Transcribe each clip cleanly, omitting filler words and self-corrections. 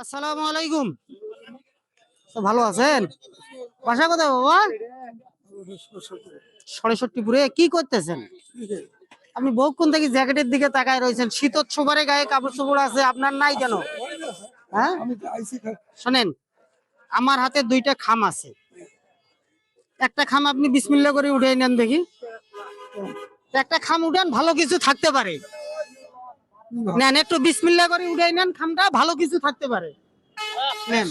আসসালামু আলাইকুম। তো ভালো আছেন? বাসা কোথায় বাবা? সরস্বতীপুরে কি করতেছেন? আপনি বহুক্ষণ থেকে জ্যাকেটের দিকে তাকায় রয়েছেন। শীতোৎসবের গায়ে কাপড় চোপড় আছে, আপনার নাই কেন? হ্যাঁ, শোনেন, আমার হাতে দুইটা খাম আছে। একটা খাম আপনি বিসমিল্লাহ করে উঠে নেন দেখি। একটা খাম উঠান, ভালো কিছু থাকতে পারে। নেন, একটু বিসমিল্লাহ করে উঠে নেন খামটা, ভালো কিছু থাকতে পারে। নেন,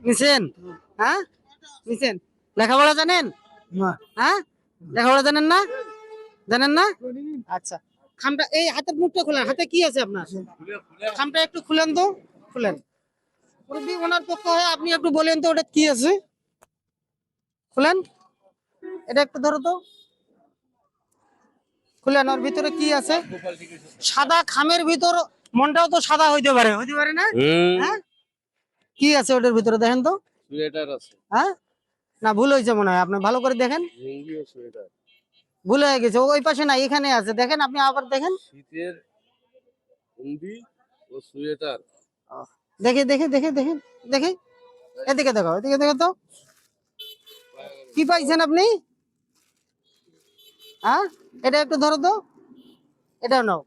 নিছেন? হ্যাঁ, নিছেন? লেখাপড়া জানেন? হ্যাঁ, লেখাপড়া জানেন না? জানেন না? আচ্ছা, খামটা এই হাতের মুখটা খোলেন। হাতে কি আছে আপনার? খামটা একটু খুলেন তো, খুলেন। মুরব্বি, ওনার পক্ষ হয়ে আপনি একটু বলেন তো ওটা কি আছে। খুলেন, এটা একটু ধরো তো, খুলেন। ওর ভিতরে কি আছে? সাদা খামের ভিতর মনটাও তো সাদা হইতে পারে, হইতে পারে না? হ্যাঁ, কি আছে ওটার ভিতরে দেখেন তো। সোয়েটার আছে। হ্যাঁ, না ভুল হয়েছে মনে হয়, আপনি ভালো করে দেখেন। লুঙ্গি ও সোয়েটার। ভুল হয়ে গেছে, ওই পাশে না, এখানে আছে, দেখেন, আপনি আবার দেখেন। শীতের লুঙ্গি ও সোয়েটার। দেখে দেখে দেখে দেখে দেখে, এদিকে দেখো, এদিকে দেখো তো, কি পাইছেন আপনি? হ্যাঁ, এটা একটু ধরো তো, এটাও নাও।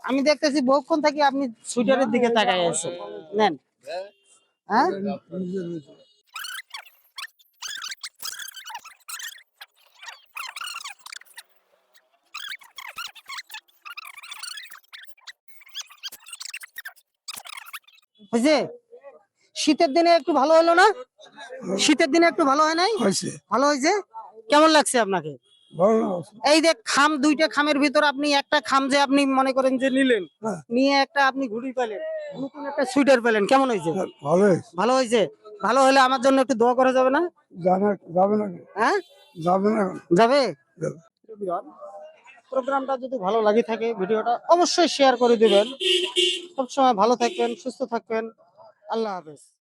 আমি দেখতেছি বহুক্ষণ থেকে আপনি সুইটারের দিকে তাকায় আছেন। নেন। হ্যাঁ, বুঝছে? শীতের দিনে একটু ভালো হলো না? শীতের দিনে একটু ভালো হয় নাই? ভালো হয়েছে। কেমন লাগছে আপনাকে? এই যে খাম, দুইটা খামের ভিতর আপনি একটা খাম যে আপনি মনে করেন যে নিলেন, নিয়ে একটা আপনি ঘুড়ি পেলেন, নতুন একটা সুইটার পেলেন, কেমন হয়েছে? ভালো হয়েছে। ভালো হলে আমার জন্য একটু দোয়া করা যাবে না? যাবে না, হ্যাঁ, যাবে না। যাবে। প্রোগ্রামটা যদি ভালো লাগে থাকে, ভিডিওটা অবশ্যই শেয়ার করে দিবেন। সবসময় ভালো থাকবেন, সুস্থ থাকবেন। আল্লাহ হাফেজ।